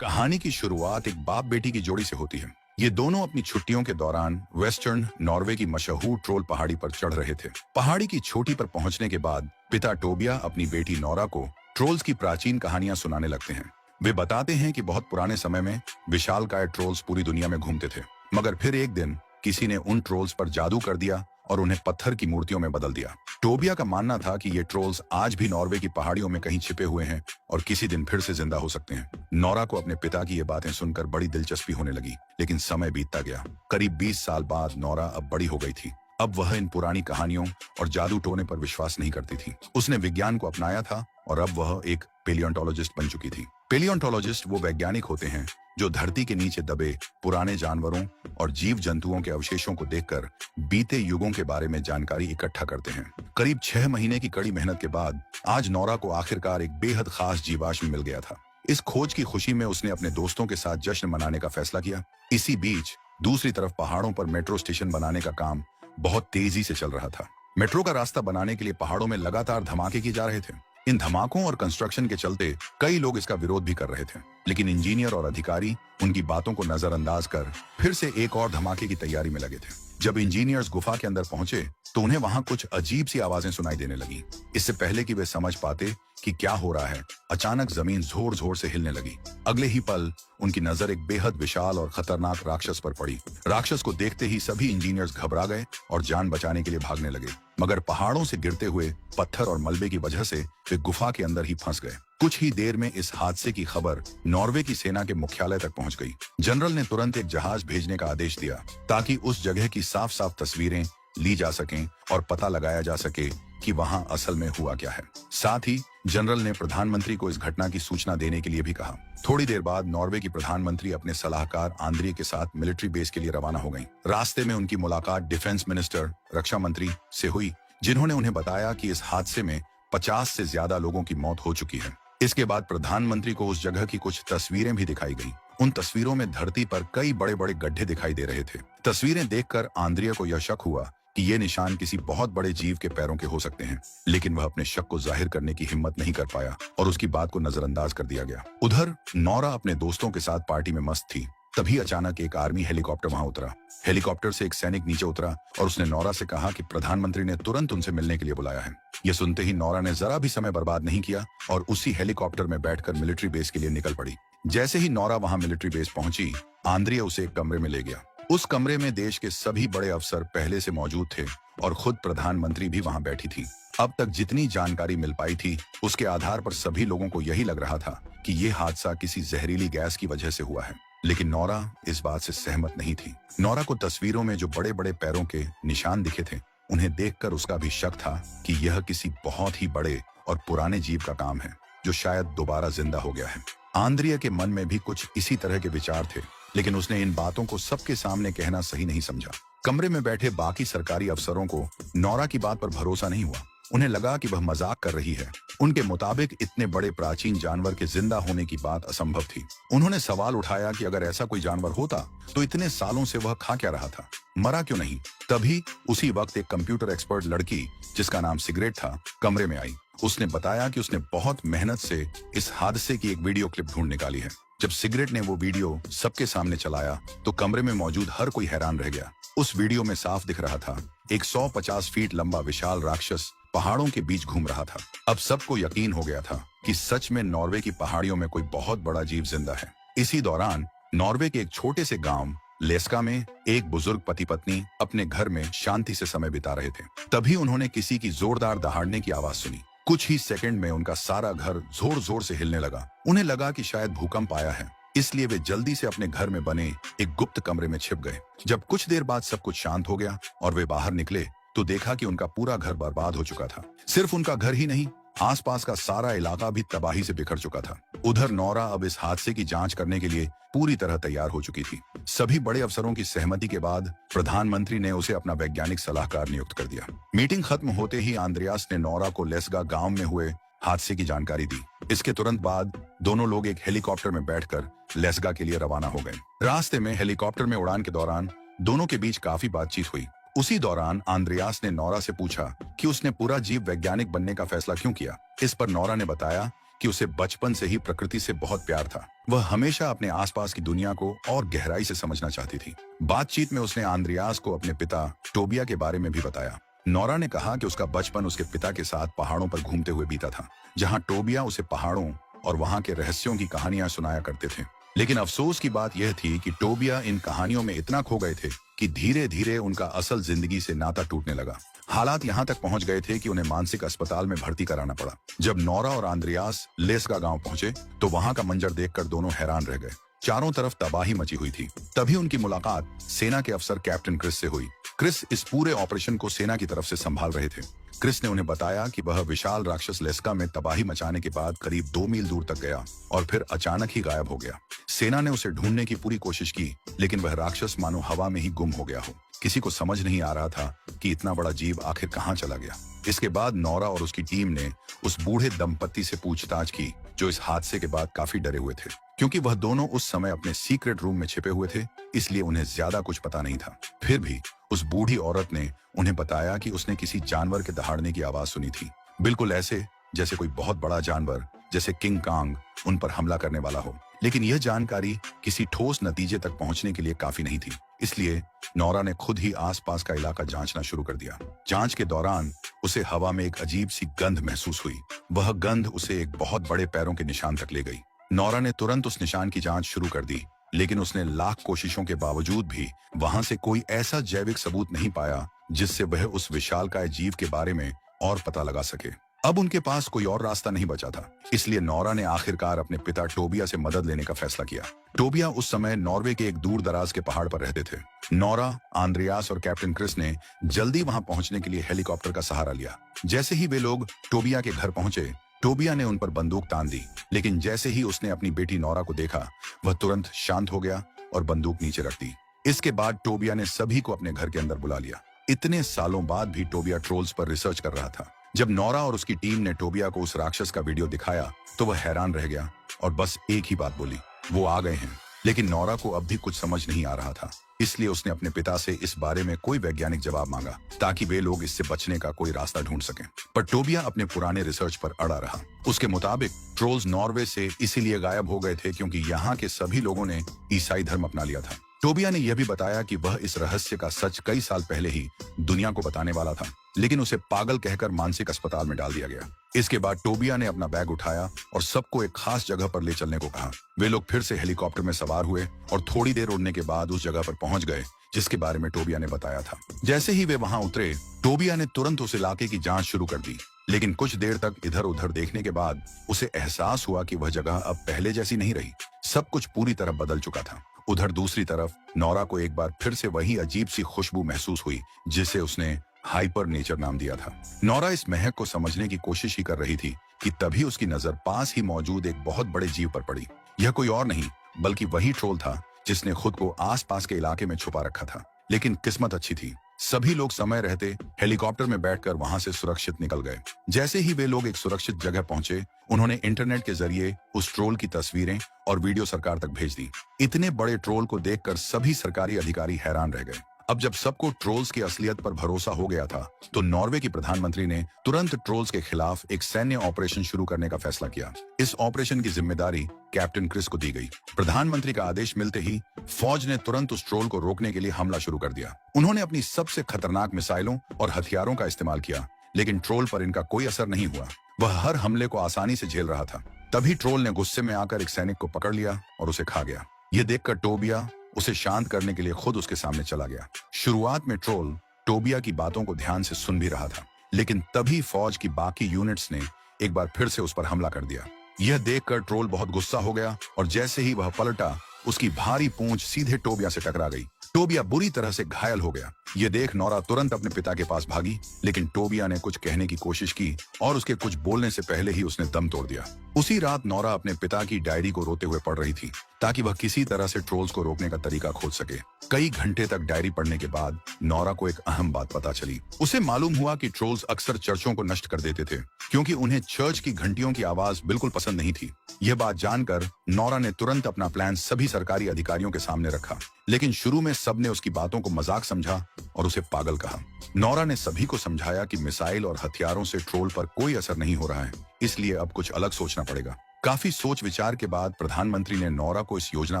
कहानी की शुरुआत एक बाप बेटी की जोड़ी से होती है। ये दोनों अपनी छुट्टियों के दौरान वेस्टर्न नॉर्वे की मशहूर ट्रोल पहाड़ी पर चढ़ रहे थे। पहाड़ी की चोटी पर पहुंचने के बाद पिता टोबिया अपनी बेटी नोरा को ट्रोल्स की प्राचीन कहानियां सुनाने लगते हैं। वे बताते हैं कि बहुत पुराने समय में विशालकाय ट्रोल्स पूरी दुनिया में घूमते थे, मगर फिर एक दिन किसी ने उन ट्रोल्स पर जादू कर दिया और उन्हें पत्थर की मूर्तियों में बदल दिया। टोबिया का मानना था कि ये ट्रोल्स आज भी नॉर्वे की पहाड़ियों में कहीं छिपे हुए हैं और किसी दिन फिर से जिंदा हो सकते हैं। नोरा को अपने पिता की ये बातें सुनकर बड़ी दिलचस्पी होने लगी, लेकिन समय बीतता गया। करीब 20 साल बाद नोरा अब बड़ी हो गई थी। अब वह इन पुरानी कहानियों और जादू टोने पर विश्वास नहीं करती थी। उसने विज्ञान को अपनाया था और अब वह एक पेलियोंटोलॉजिस्ट बन चुकी थी। पेलियोंटोलॉजिस्ट वो वैज्ञानिक होते हैं जो धरती के नीचे दबे पुराने जानवरों और जीव जंतुओं के अवशेषों को देखकर बीते युगों के बारे में जानकारी इकट्ठा करते हैं। करीब 6 महीने की कड़ी मेहनत के बाद आज नोरा को आखिरकार एक बेहद खास जीवाश्म मिल गया था। इस खोज की खुशी में उसने अपने दोस्तों के साथ जश्न मनाने का फैसला किया। इसी बीच दूसरी तरफ पहाड़ों पर मेट्रो स्टेशन बनाने का काम बहुत तेजी से चल रहा था। मेट्रो का रास्ता बनाने के लिए पहाड़ों में लगातार धमाके किए जा रहे थे। इन धमाकों और कंस्ट्रक्शन के चलते कई लोग इसका विरोध भी कर रहे थे, लेकिन इंजीनियर और अधिकारी उनकी बातों को नजरअंदाज कर फिर से एक और धमाके की तैयारी में लगे थे। जब इंजीनियर्स गुफा के अंदर पहुंचे तो उन्हें वहां कुछ अजीब सी आवाजें सुनाई देने लगी। इससे पहले कि वे समझ पाते कि क्या हो रहा है, अचानक जमीन जोर जोर से हिलने लगी। अगले ही पल उनकी नजर एक बेहद विशाल और खतरनाक राक्षस पर पड़ी। राक्षस को देखते ही सभी इंजीनियर्स घबरा गए और जान बचाने के लिए भागने लगे, मगर पहाड़ों से गिरते हुए पत्थर और मलबे की वजह से वे गुफा के अंदर ही फंस गए। कुछ ही देर में इस हादसे की खबर नॉर्वे की सेना के मुख्यालय तक पहुंच गई। जनरल ने तुरंत एक जहाज भेजने का आदेश दिया ताकि उस जगह की साफ साफ तस्वीरें ली जा सकें और पता लगाया जा सके कि वहां असल में हुआ क्या है। साथ ही जनरल ने प्रधानमंत्री को इस घटना की सूचना देने के लिए भी कहा। थोड़ी देर बाद नॉर्वे की प्रधानमंत्री अपने सलाहकार आंद्रिय के साथ मिलिट्री बेस के लिए रवाना हो गईं। रास्ते में उनकी मुलाकात डिफेंस मिनिस्टर, रक्षा मंत्री से हुई, जिन्होंने उन्हें बताया कि इस हादसे में 50 से ज्यादा लोगों की मौत हो चुकी है। इसके बाद प्रधानमंत्री को उस जगह की कुछ तस्वीरें भी दिखाई गईं। उन तस्वीरों में धरती पर कई बड़े बड़े गड्ढे दिखाई दे रहे थे। तस्वीरें देखकर आंद्रिया को यह शक हुआ कि ये निशान किसी बहुत बड़े जीव के पैरों के हो सकते हैं, लेकिन वह अपने शक को जाहिर करने की हिम्मत नहीं कर पाया और उसकी बात को नजरअंदाज कर दिया गया। उधर नोरा अपने दोस्तों के साथ पार्टी में मस्त थी। तभी अचानक एक आर्मी हेलीकॉप्टर वहां उतरा। हेलीकॉप्टर से एक सैनिक नीचे उतरा और उसने नोरा से कहा कि प्रधानमंत्री ने तुरंत उनसे मिलने के लिए बुलाया है। यह सुनते ही नोरा ने जरा भी समय बर्बाद नहीं किया और उसी हेलीकॉप्टर में बैठकर मिलिट्री बेस के लिए निकल पड़ी। जैसे ही नोरा वहां मिलिट्री बेस पहुंची, आंद्रिया उसे एक कमरे में ले गया। उस कमरे में देश के सभी बड़े अफसर पहले से मौजूद थे और खुद प्रधानमंत्री भी वहां बैठी थी। अब तक जितनी जानकारी मिल पाई थी उसके आधार पर सभी लोगों को यही लग रहा था कि यह हादसा किसी जहरीली गैस की वजह से हुआ है, लेकिन नोरा इस बात से सहमत नहीं थी। नोरा को तस्वीरों में जो बड़े बड़े पैरों के निशान दिखे थे, उन्हें देखकर उसका भी शक था कि यह किसी बहुत ही बड़े और पुराने जीव का काम है जो शायद दोबारा जिंदा हो गया है। आंद्रिया के मन में भी कुछ इसी तरह के विचार थे, लेकिन उसने इन बातों को सबके सामने कहना सही नहीं समझा। कमरे में बैठे बाकी सरकारी अफसरों को नोरा की बात पर भरोसा नहीं हुआ। उन्हें लगा कि वह मजाक कर रही है। उनके मुताबिक इतने बड़े प्राचीन जानवर के जिंदा होने की बात असंभव थी। उन्होंने सवाल उठाया कि अगर ऐसा कोई जानवर होता तो इतने सालों से वह खा क्या रहा था, मरा क्यों नहीं। तभी उसी वक्त एक कंप्यूटर एक्सपर्ट लड़की जिसका नाम सिगरेट था कमरे में आई। उसने बताया कि उसने बहुत मेहनत से इस हादसे की एक वीडियो क्लिप ढूंढ निकाली है। जब सिगरेट ने वो वीडियो सबके सामने चलाया तो कमरे में मौजूद हर कोई हैरान रह गया। उस वीडियो में साफ दिख रहा था एक 150 फीट लंबा विशाल राक्षस पहाड़ों के बीच घूम रहा था। अब सबको यकीन हो गया था कि सच में नॉर्वे की पहाड़ियों में कोई बहुत बड़ा जीव जिंदा है। इसी दौरान नॉर्वे के एक छोटे से गांव लेस्का में एक बुजुर्ग पति पत्नी अपने घर में शांति से समय बिता रहे थे। तभी उन्होंने किसी की जोरदार दहाड़ने की आवाज सुनी। कुछ ही सेकंड में उनका सारा घर जोर जोर से हिलने लगा। उन्हें लगा कि शायद भूकंप आया है, इसलिए वे जल्दी से अपने घर में बने एक गुप्त कमरे में छिप गए। जब कुछ देर बाद सब कुछ शांत हो गया और वे बाहर निकले तो देखा कि उनका पूरा घर बर्बाद हो चुका था। सिर्फ उनका घर ही नहीं, आसपास का सारा इलाका भी तबाही से बिखर चुका था। उधर नोरा अब इस हादसे की जांच करने के लिए पूरी तरह तैयार हो चुकी थी। सभी बड़े अफसरों की सहमति के बाद प्रधानमंत्री ने उसे अपना वैज्ञानिक सलाहकार नियुक्त कर दिया। मीटिंग खत्म होते ही आंद्रियास ने नोरा को लेस्गा गांव में हुए हादसे की जानकारी दी। इसके तुरंत बाद दोनों लोग एक हेलीकॉप्टर में बैठकर लेस्गा के लिए रवाना हो गए। रास्ते में हेलीकॉप्टर में उड़ान के दौरान दोनों के बीच काफी बातचीत हुई। उसी दौरान आंद्रियास ने नोरा से पूछा कि उसने पूरा जीव वैज्ञानिक बनने का फैसला क्यों किया। इस पर नोरा ने बताया कि उसे बचपन से ही प्रकृति से बहुत प्यार था। वह हमेशा अपने आसपास की दुनिया को और गहराई से समझना चाहती थी। बातचीत में उसने आंद्रियास को अपने पिता टोबिया के बारे में भी बताया। नोरा ने कहा कि उसका बचपन उसके पिता के साथ पहाड़ों पर घूमते हुए बीता था, जहां टोबिया उसे पहाड़ों और वहां के रहस्यों की कहानियां सुनाया करते थे। लेकिन अफसोस की बात यह थी कि टोबिया इन कहानियों में इतना खो गए थे कि धीरे धीरे उनका असल जिंदगी से नाता टूटने लगा। हालात यहाँ तक पहुंच गए थे कि उन्हें मानसिक अस्पताल में भर्ती कराना पड़ा। जब नोरा और आंद्रियास लेस्का गांव पहुंचे तो वहां का मंजर देखकर दोनों हैरान रह गए। चारों तरफ तबाही मची हुई थी। तभी उनकी मुलाकात सेना के अफसर कैप्टन क्रिस से हुई। क्रिस इस पूरे ऑपरेशन को सेना की तरफ से संभाल रहे थे। क्रिस ने उन्हें बताया कि वह विशाल राक्षस लेस्का में तबाही मचाने के बाद करीब 2 मील दूर तक गया और फिर अचानक ही गायब हो गया। सेना ने उसे ढूंढने की पूरी कोशिश की, लेकिन वह राक्षस मानो हवा में ही गुम हो गया हो। किसी को समझ नहीं आ रहा था कि इतना बड़ा जीव आखिर कहाँ चला गया। इसके बाद नोरा और उसकी टीम ने उस बूढ़े दंपत्ति से पूछताछ की, जो इस हादसे के बाद काफी डरे हुए थे। क्योंकि वह दोनों उस समय अपने सीक्रेट रूम में छिपे हुए थे, इसलिए उन्हें ज्यादा कुछ पता नहीं था। फिर भी उस बूढ़ी औरत ने उन्हें बताया कि उसने किसी जानवर के दहाड़ने की आवाज सुनी थी, बिल्कुल ऐसे जैसे कोई बहुत बड़ा जानवर जैसे किंग कांग उन पर हमला करने वाला हो। लेकिन यह जानकारी किसी ठोस नतीजे तक पहुंचने के लिए काफी नहीं थी। इसलिए नोरा ने खुद ही आसपास का इलाका जांचना शुरू कर दिया। जांच के दौरान उसे हवा में एक अजीब सी गंध महसूस हुई। वह गंध उसे एक बहुत बड़े पैरों के निशान तक ले गई। नोरा ने तुरंत उस निशान की जांच शुरू कर दी, लेकिन उसने लाख कोशिशों के बावजूद भी वहां से कोई ऐसा जैविक सबूत नहीं पाया जिससे वह उस विशालकाय जीव के बारे में और पता लगा सके। अब उनके पास कोई और रास्ता नहीं बचा था, इसलिए नोरा ने आखिरकार अपने पिता टोबिया से मदद लेने का फैसला किया। टोबिया उस समय नॉर्वे के एक दूर दराज के पहाड़ पर रहते थे। नोरा, आंद्रियास और कैप्टन क्रिस ने जल्दी वहां पहुंचने के लिए हेलीकॉप्टर का सहारा लिया। जैसे ही वे लोग टोबिया के घर पहुंचे, टोबिया ने उन पर बंदूक तान दी, लेकिन जैसे ही उसने अपनी बेटी नोरा को देखा, वह तुरंत शांत हो गया और बंदूक नीचे रख दी। इसके बाद टोबिया ने सभी को अपने घर के अंदर बुला लिया। इतने सालों बाद भी टोबिया ट्रोल्स पर रिसर्च कर रहा था। जब नोरा और उसकी टीम ने टोबिया को उस राक्षस का वीडियो दिखाया तो वह हैरान रह गया और बस एक ही बात बोली, वो आ गए हैं। लेकिन नोरा को अब भी कुछ समझ नहीं आ रहा था, इसलिए उसने अपने पिता से इस बारे में कोई वैज्ञानिक जवाब मांगा ताकि वे लोग इससे बचने का कोई रास्ता ढूंढ सकें। पर टोबिया अपने पुराने रिसर्च पर अड़ा रहा। उसके मुताबिक ट्रोल्स नॉर्वे से इसीलिए गायब हो गए थे क्योंकि यहाँ के सभी लोगों ने ईसाई धर्म अपना लिया था। टोबिया ने यह भी बताया कि वह इस रहस्य का सच कई साल पहले ही दुनिया को बताने वाला था, लेकिन उसे पागल कहकर मानसिक अस्पताल में डाल दिया गया। इसके बाद टोबिया ने अपना बैग उठाया और सबको एक खास जगह पर ले चलने को कहा। वे लोग फिर से हेलीकॉप्टर में सवार हुए और थोड़ी देर उड़ने के बाद उस जगह पर पहुंच गए जिसके बारे में टोबिया ने बताया था। जैसे ही वे वहां उतरे, टोबिया ने तुरंत उस इलाके की जांच शुरू कर दी, लेकिन कुछ देर तक इधर उधर देखने के बाद उसे एहसास हुआ कि वह जगह अब पहले जैसी नहीं रही। सब कुछ पूरी तरह बदल चुका था। उधर दूसरी तरफ नोरा को एक बार फिर से वही अजीब सी खुशबू महसूस हुई जिसे उसने हाइपर नेचर नाम दिया था। नोरा इस महक को समझने की कोशिश ही कर रही थी कि तभी उसकी नजर पास ही मौजूद एक बहुत बड़े जीव पर पड़ी। यह कोई और नहीं बल्कि वही ट्रोल था जिसने खुद को आसपास के इलाके में छुपा रखा था। लेकिन किस्मत अच्छी थी, सभी लोग समय रहते हेलीकॉप्टर में बैठकर वहां से सुरक्षित निकल गए। जैसे ही वे लोग एक सुरक्षित जगह पहुंचे, उन्होंने इंटरनेट के जरिए उस ट्रोल की तस्वीरें और वीडियो सरकार तक भेज दी। इतने बड़े ट्रोल को देखकर सभी सरकारी अधिकारी हैरान रह गए। अब जब सबको ट्रोल्स की असलियत पर भरोसा हो गया था, तो नॉर्वे की प्रधानमंत्री ने तुरंत ट्रोल्स के खिलाफ एक सैन्य ऑपरेशन शुरू करने का फैसला किया। इस ऑपरेशन की जिम्मेदारी कैप्टन क्रिस को दी गई। प्रधानमंत्री का आदेश मिलते ही फौज ने तुरंत उस ट्रोल को रोकने के लिए हमला शुरू कर दिया। उन्होंने अपनी सबसे खतरनाक मिसाइलों और हथियारों का इस्तेमाल किया, लेकिन ट्रोल पर इनका कोई असर नहीं हुआ। वह हर हमले को आसानी से झेल रहा था। तभी ट्रोल ने गुस्से में आकर एक सैनिक को पकड़ लिया और उसे खा गया। यह देखकर टोबिया उसे शांत करने के लिए खुद उसके सामने चला गया। शुरुआत में ट्रोल टोबिया की बातों को ध्यान से सुन भी रहा था, लेकिन तभी फौज की बाकी यूनिट्स ने एक बार फिर से उस पर हमला कर दिया। यह देखकर ट्रोल बहुत गुस्सा हो गया और जैसे ही वह पलटा, उसकी भारी पूंछ सीधे टोबिया से टकरा गई। टोबिया बुरी तरह से घायल हो गया। यह देख नोरा तुरंत अपने पिता के पास भागी, लेकिन टोबिया ने कुछ कहने की कोशिश की और उसके कुछ बोलने से पहले ही उसने दम तोड़ दिया। उसी रात नोरा अपने पिता की डायरी को रोते हुए पढ़ रही थी। ताकि वह किसी तरह से ट्रोल्स को रोकने का तरीका खोज सके। कई घंटे तक डायरी पढ़ने के बाद नोरा को एक अहम बात पता चली। उसे मालूम हुआ कि ट्रोल्स अक्सर चर्चों को नष्ट कर देते थे क्योंकि उन्हें चर्च की घंटियों की आवाज बिल्कुल पसंद नहीं थी। यह बात जानकर नोरा ने तुरंत अपना प्लान सभी सरकारी अधिकारियों के सामने रखा, लेकिन शुरू में सबने उसकी बातों को मजाक समझा और उसे पागल कहा। नोरा ने सभी को समझाया कि मिसाइल और हथियारों से ट्रोल पर कोई असर नहीं हो रहा है, इसलिए अब कुछ अलग सोचना पड़ेगा। काफी सोच विचार के बाद प्रधानमंत्री ने नोरा को इस योजना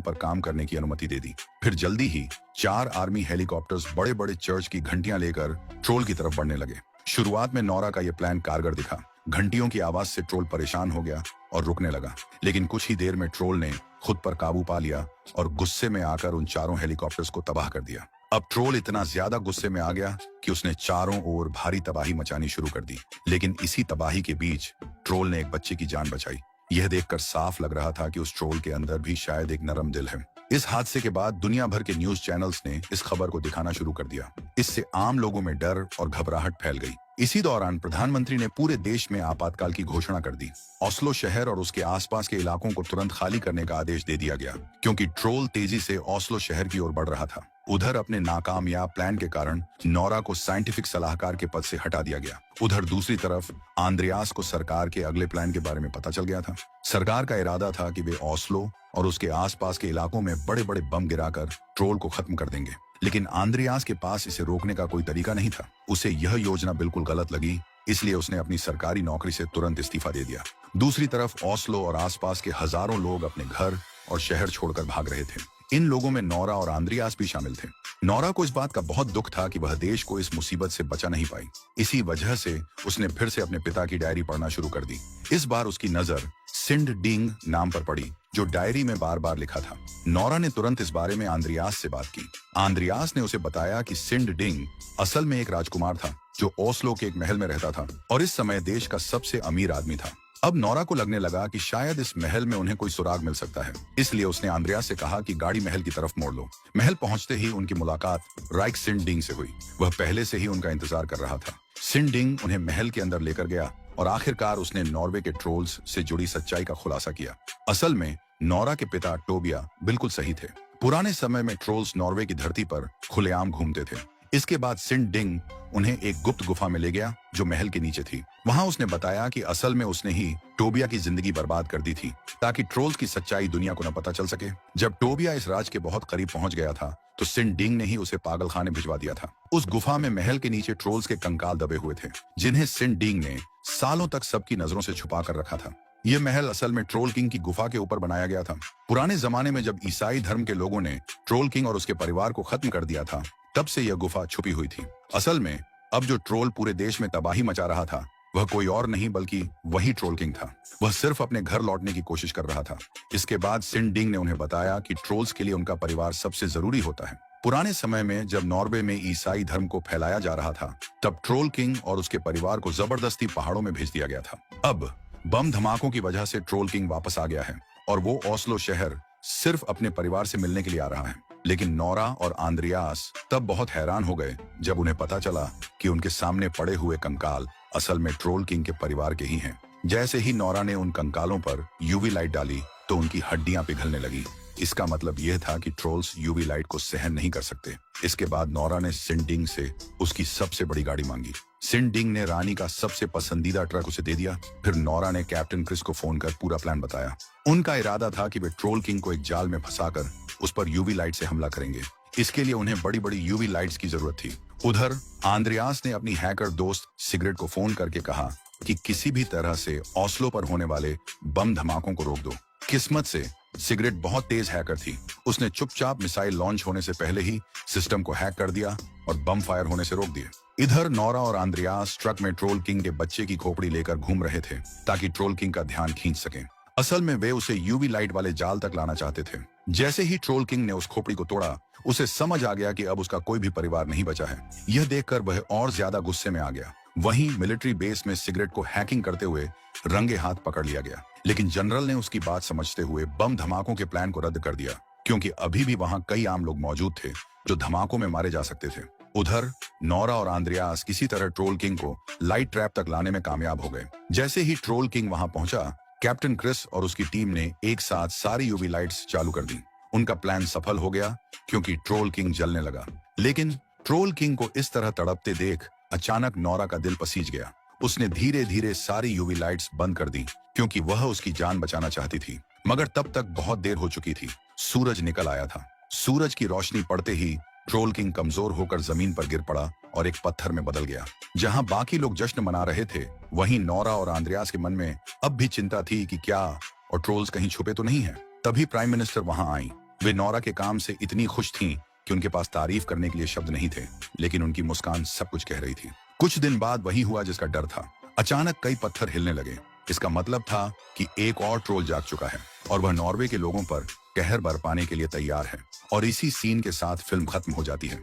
पर काम करने की अनुमति दे दी। फिर जल्दी ही 4 आर्मी हेलीकॉप्टर्स बड़े बड़े चर्च की घंटियां लेकर ट्रोल की तरफ बढ़ने लगे। शुरुआत में नोरा का यह प्लान कारगर दिखा। घंटियों की आवाज से ट्रोल परेशान हो गया और रुकने लगा, लेकिन कुछ ही देर में ट्रोल ने खुद पर काबू पा लिया और गुस्से में आकर उन चारों हेलीकॉप्टर्स को तबाह कर दिया। अब ट्रोल इतना ज्यादा गुस्से में आ गया कि उसने चारों ओर भारी तबाही मचानी शुरू कर दी। लेकिन इसी तबाही के बीच ट्रोल ने एक बच्चे की जान बचाई। यह देखकर साफ लग रहा था कि उस ट्रोल के अंदर भी शायद एक नरम दिल है। इस हादसे के बाद दुनिया भर के न्यूज चैनल्स ने इस खबर को दिखाना शुरू कर दिया। इससे आम लोगों में डर और घबराहट फैल गई। इसी दौरान प्रधानमंत्री ने पूरे देश में आपातकाल की घोषणा कर दी। ओस्लो शहर और उसके आसपास के इलाकों को तुरंत खाली करने का आदेश दे दिया गया क्योंकि ट्रोल तेजी से ओस्लो शहर की ओर बढ़ रहा था। उधर अपने नाकामयाब प्लान के कारण नोरा को साइंटिफिक सलाहकार के पद से हटा दिया गया। उधर दूसरी तरफ आंद्रियास को सरकार के अगले प्लान के बारे में पता चल गया था। सरकार का इरादा था कि वे ओस्लो और उसके आसपास के इलाकों में बड़े बड़े बम गिराकर ट्रोल को खत्म कर देंगे, लेकिन आंद्रियास के पास इसे रोकने का कोई तरीका नहीं था। उसे यह योजना बिल्कुल गलत लगी, इसलिए उसने अपनी सरकारी नौकरी से तुरंत इस्तीफा दे दिया। दूसरी तरफ ओस्लो और आसपास के हजारों लोग अपने घर और शहर छोड़कर भाग रहे थे। इन लोगों में नोरा और आंद्रियास भी शामिल थे। नोरा को इस बात का बहुत दुख था कि वह देश को इस मुसीबत से बचा नहीं पाई। इसी वजह से उसने फिर से अपने पिता की डायरी पढ़ना शुरू कर दी। इस बार उसकी नजर सिंड डिंग नाम पर पड़ी, जो डायरी में बार बार लिखा था। नोरा ने तुरंत इस बारे में आंद्रियास से बात की। आंद्रियास ने उसे बताया कि सिंड डिंग असल में एक राजकुमार था जो ओस्लो के एक महल में रहता था और इस समय देश का सबसे अमीर आदमी था। अब नोरा को लगने लगा कि शायद इस महल में उन्हें कोई सुराग मिल सकता है, इसलिए उसने आंद्रियास से कहा कि गाड़ी महल की तरफ मोड़ लो। महल पहुंचते ही उनकी मुलाकात राइक सिंडिंग से हुई। वह पहले से ही उनका इंतजार कर रहा था। सिंडिंग उन्हें महल के अंदर लेकर गया और आखिरकार उसने नॉर्वे के ट्रोल्स से जुड़ी सच्चाई का खुलासा किया। असल में नोरा के पिता टोबिया बिल्कुल सही थे। पुराने समय में ट्रोल्स नॉर्वे की धरती पर खुलेआम घूमते थे। इसके बाद सिंड डिंग उन्हें एक गुप्त गुफा में ले गया जो महल के नीचे थी। वहां उसने बताया कि असल में उसने ही टोबिया की जिंदगी बर्बाद कर दी थी ताकि ट्रोल्स की सच्चाई दुनिया को न पता चल सके। जब टोबिया इस राज के बहुत करीब पहुंच गया था तो सिंड डिंग ने ही उसे पागल खाने भिजवा दिया था। उस गुफा में महल के नीचे ट्रोल्स के कंकाल दबे हुए थे जिन्हें सिंड डिंग ने सालों तक सबकी नजरों से छुपा कर रखा था। यह महल असल में ट्रोल किंग की गुफा के ऊपर बनाया गया था। पुराने जमाने में जब ईसाई धर्म के लोगों ने ट्रोल किंग और उसके परिवार को खत्म कर दिया था, तब से यह गुफा छुपी हुई थी। असल में अब जो ट्रोल पूरे देश में तबाही मचा रहा था वह कोई और नहीं बल्कि वही ट्रोल किंग था। वह सिर्फ अपने घर लौटने की कोशिश कर रहा था। इसके बाद सिंड डिंग ने उन्हें बताया कि ट्रोल्स के लिए उनका परिवार सबसे जरूरी होता है। पुराने समय में जब नॉर्वे में ईसाई धर्म को फैलाया जा रहा था तब ट्रोल किंग और उसके परिवार को जबरदस्ती पहाड़ों में भेज दिया गया था। अब बम धमाकों की वजह से ट्रोल किंग वापस आ गया है और वो ओस्लो शहर सिर्फ अपने परिवार से मिलने के लिए आ रहा है। लेकिन नोरा और आंद्रियास तब बहुत हैरान हो गए जब उन्हें पता चला कि उनके सामने पड़े हुए कंकाल असल में ट्रोल किंग के परिवार के ही हैं। जैसे ही नोरा ने उन कंकालों पर यूवी लाइट डाली तो उनकी हड्डियां पिघलने लगी। इसका मतलब यह था कि ट्रोल्स यूवी लाइट को सहन नहीं कर सकते। इसके बाद नोरा ने सिंडिंग से उसकी सबसे बड़ी गाड़ी मांगी। सिंडिंग ने रानी का सबसे पसंदीदा ट्रक उसे दे दिया। फिर नोरा ने कैप्टन क्रिस को फोन कर पूरा प्लान बताया। उनका इरादा था कि वे ट्रोल किंग को एक जाल में फंसाकर उस पर यूवी लाइट से हमला करेंगे। इसके लिए उन्हें बड़ी बड़ी यूवी लाइट्स की जरूरत थी। उधर आंद्रियास ने अपनी हैकर दोस्त सिगरेट को फोन करके कहा कि किसी भी तरह से ओस्लो पर होने वाले बम धमाकों को रोक दो। किस्मत से सिगरेट बहुत तेज हैकर थी। उसने चुपचाप मिसाइल लॉन्च होने से पहले ही सिस्टम को हैक कर दिया और बम फायर होने से रोक दिए। इधर नोरा और आंद्रियास ट्रक में ट्रोल किंग के बच्चे की खोपड़ी लेकर घूम रहे थे ताकि ट्रोल किंग का ध्यान खींच सकें। असल में वे उसे यूवी लाइट वाले जाल तक लाना चाहते थे। जैसे ही ट्रोल किंग ने उस खोपड़ी को तोड़ा, उसे समझ आ गया कि अब उसका कोई भी परिवार नहीं बचा है। यह देखकर वह और ज्यादा गुस्से में आ गया। वहीं मिलिट्री बेस में सिगरेट को हैकिंग करते हुए रंगे हाथ पकड़ लिया गया, लेकिन जनरल ने उसकी बात समझते हुए बम धमाकों के प्लान को रद्द कर दिया क्योंकि अभी भी वहां कई आम लोग मौजूद थे जो धमाकों में मारे जा सकते थे। उधर नोरा और आंद्रियास किसी तरह ट्रोल किंग को लाइट ट्रैप तक लाने में कामयाब हो गए। जैसे ही ट्रोल किंग वहां पहुंचा कैप्टन क्रिस और उसकी टीम ने एक साथ सारी यूवी लाइट्स चालू कर दी। उनका प्लान सफल हो गया क्योंकि ट्रोल किंग जलने लगा। लेकिन ट्रोल किंग को इस तरह तड़पते देख अचानक नोरा का दिल पसीज गया। उसने धीरे धीरे सारी यूवी लाइट्स बंद कर दी क्योंकि वह उसकी जान बचाना चाहती थी। मगर तब तक बहुत देर हो चुकी थी। सूरज निकल आया था। सूरज की रोशनी पड़ते ही ट्रोल किंग कमजोर होकर जमीन पर गिर पड़ा और एक पत्थर में बदल गया। जहां बाकी लोग जश्न मना रहे थे, वहीं नोरा और आंद्रियास के मन में अब भी चिंता थी कि क्या और ट्रोल्स कहीं छुपे तो नहीं है। तभी प्राइम मिनिस्टर वहां आई। वे नोरा के काम से इतनी खुश थीं कि उनके पास तारीफ करने के लिए शब्द नहीं थे, लेकिन उनकी मुस्कान सब कुछ कह रही थी। कुछ दिन बाद वही हुआ जिसका डर था। अचानक कई पत्थर हिलने लगे। इसका मतलब था कि एक और ट्रोल जाग चुका है और वह नॉर्वे के लोगों पर कहर बरपाने के लिए तैयार है। और इसी सीन के साथ फिल्म खत्म हो जाती है।